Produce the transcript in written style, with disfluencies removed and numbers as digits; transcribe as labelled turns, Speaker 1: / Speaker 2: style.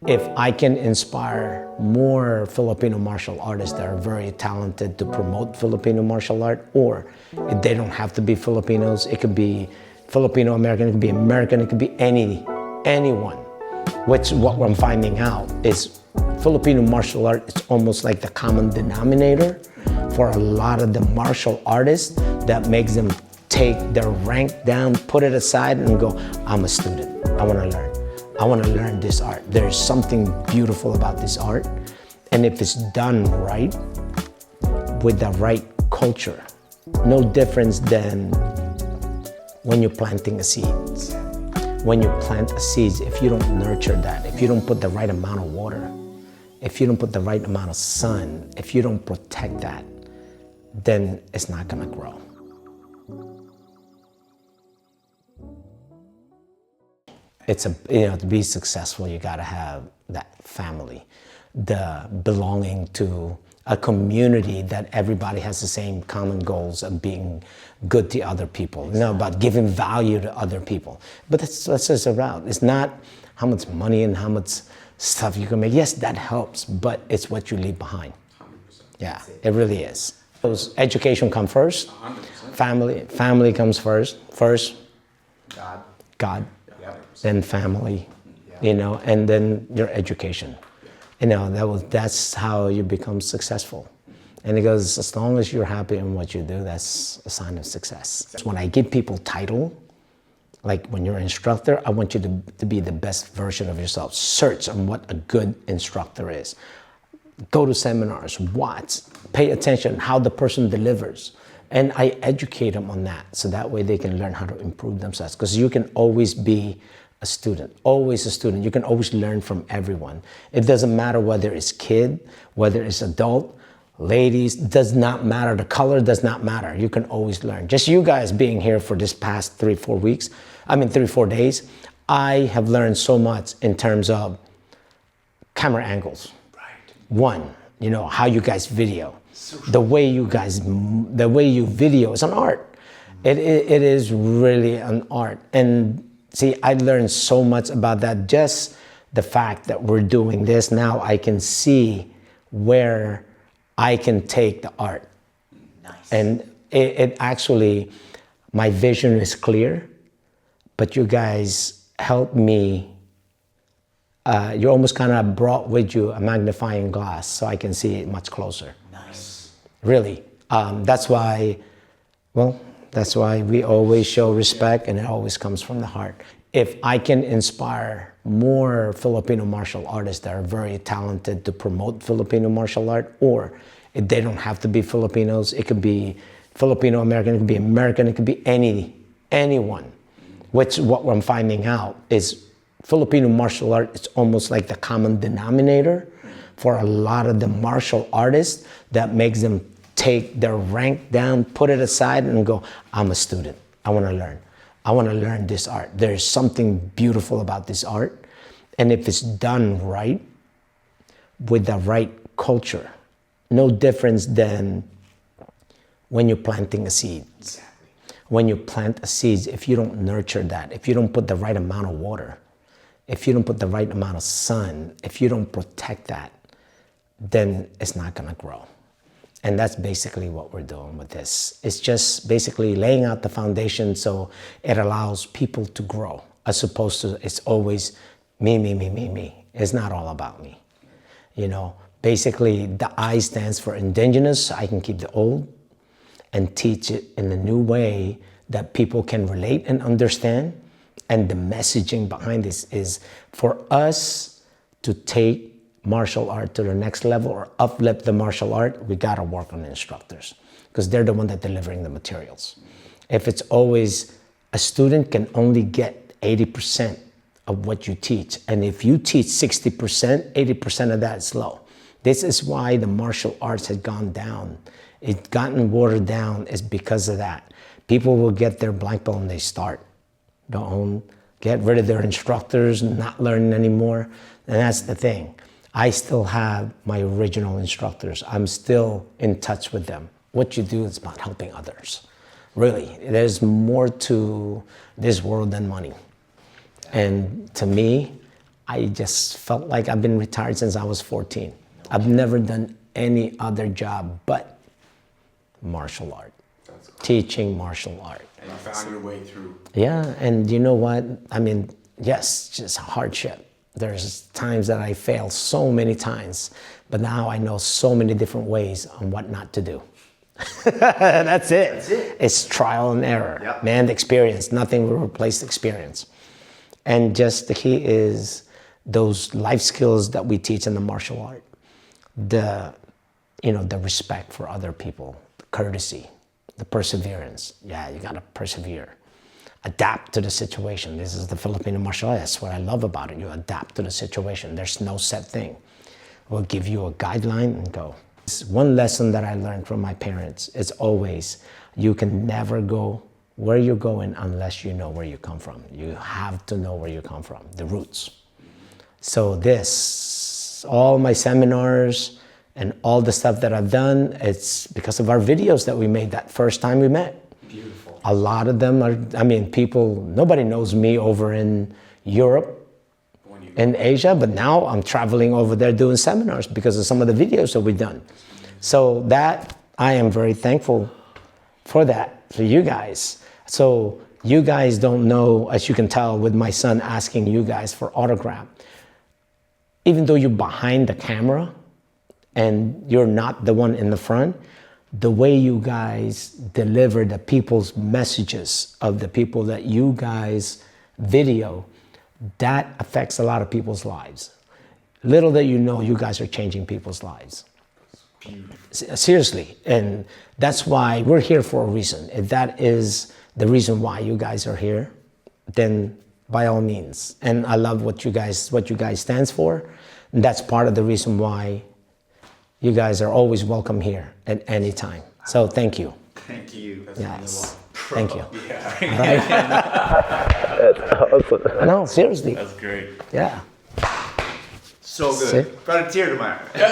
Speaker 1: If I can inspire more Filipino martial artists that are very talented to promote Filipino martial art, or if they don't have to be Filipinos, it could be Filipino American, it could be American, it could be anyone. Which what I'm finding out is Filipino martial art is almost like the common denominator for a lot of the martial artists that makes them take their rank down, put it aside and go, I'm a student, I want to learn. I want to learn this art. There's something beautiful about this art. And if it's done right, with the right culture, no difference than when you're planting a seed. When you plant a seed, if you don't nurture that, if you don't put the right amount of water, if you don't put the right amount of sun, if you don't protect that, then it's not gonna grow. To be successful, you gotta have that family, the belonging to a community that everybody has the same common goals of being good to other people, about giving value to other people. But that's just around. It's not how much money and how much stuff you can make. Yes, that helps, but it's what you leave behind.
Speaker 2: 100%.
Speaker 1: Yeah, it really is. Education comes first. 100%. Family comes first. First, God. Then family, and then your education. That's how you become successful. And it goes, as long as you're happy in what you do, that's a sign of success. When I give people title, like when you're an instructor, I want you to be the best version of yourself. Search on what a good instructor is. Go to seminars, watch, pay attention how the person delivers. And I educate them on that, so that way they can learn how to improve themselves. Because you can always be a student, always a student. You can always learn from everyone. It doesn't matter whether it's kid, whether it's adult, ladies, does not matter. The color does not matter. You can always learn. Just you guys being here for this past 3-4 days, I have learned so much in terms of camera angles.
Speaker 2: Right.
Speaker 1: One, how you guys video. The way you video is an art. It is really an art. And see, I learned so much about that. Just the fact that we're doing this now, I can see where I can take the art.
Speaker 2: Nice.
Speaker 1: And it actually, my vision is clear, but you guys helped me. You almost kind of brought with you a magnifying glass so I can see it much closer.
Speaker 2: Nice.
Speaker 1: Really. That's why we always show respect, and it always comes from the heart. If I can inspire more Filipino martial artists that are very talented to promote Filipino martial art, or if they don't have to be Filipinos, it could be Filipino American, it could be American, it could be anyone. Which what I'm finding out is Filipino martial art is almost like the common denominator for a lot of the martial artists that makes them take their rank down, put it aside and go, I'm a student, I want to learn. I want to learn this art. There's something beautiful about this art. And if it's done right, with the right culture, no difference than when you're planting a seed.
Speaker 2: Exactly.
Speaker 1: When you plant a seed, if you don't nurture that, if you don't put the right amount of water, if you don't put the right amount of sun, if you don't protect that, then it's not going to grow. And that's basically what we're doing with this. It's just basically laying out the foundation so it allows people to grow, as opposed to it's always me. It's not all about me. Basically the I stands for indigenous. So I can keep the old and teach it in a new way that people can relate and understand. And the messaging behind this is for us to take martial art to the next level or uplift the martial art, we gotta work on the instructors because they're the one that delivering the materials. If it's always a student can only get 80% of what you teach. And if you teach 60%, 80% of that is low. This is why the martial arts had gone down. It's gotten watered down is because of that. People will get their black belt when they start. Don't get rid of their instructors, not learning anymore. And that's the thing. I still have my original instructors. I'm still in touch with them. What you do is about helping others. Really, there's more to this world than money. And to me, I just felt like I've been retired since I was 14. I've never done any other job but martial art, teaching martial art.
Speaker 2: And you found your way through.
Speaker 1: Yeah, and you know what? I mean, yes, just hardship. There's times that I failed so many times, but now I know so many different ways on what not to do. That's it.
Speaker 3: That's it.
Speaker 1: It's trial and error.
Speaker 3: Yep.
Speaker 1: Man, the experience. Nothing will replace experience. And just the key is those life skills that we teach in the martial art. The respect for other people, the courtesy, the perseverance. Yeah, you gotta persevere. Adapt to the situation. This is the Filipino martial art. That's what I love about it. You adapt to the situation. There's no set thing. We'll give you a guideline and go. One lesson that I learned from my parents is always, you can never go where you're going unless you know where you come from. You have to know where you come from, the roots. So all my seminars and all the stuff that I've done, it's because of our videos that we made that first time we met.
Speaker 2: Beautiful.
Speaker 1: A lot of them are, nobody knows me over in Europe, in Asia, but now I'm traveling over there doing seminars because of some of the videos that we've done. So that, I am very thankful for that, for you guys. So you guys don't know, as you can tell with my son asking you guys for autograph, even though you're behind the camera and you're not the one in the front, the way you guys deliver the people's messages of the people that you guys video, that affects a lot of people's lives. Little that you know, you guys are changing people's lives. Seriously, and that's why we're here for a reason. If that is the reason why you guys are here, then by all means. And I love what you guys stands for. And that's part of the reason why you guys are always welcome here at any time. So thank you.
Speaker 3: Thank you.
Speaker 1: Yes. Thank you.
Speaker 3: Yeah.
Speaker 1: Right? That's awesome. No, seriously.
Speaker 3: That's great.
Speaker 1: Yeah.
Speaker 3: So good.
Speaker 1: See?
Speaker 3: Brought a tear to my eye.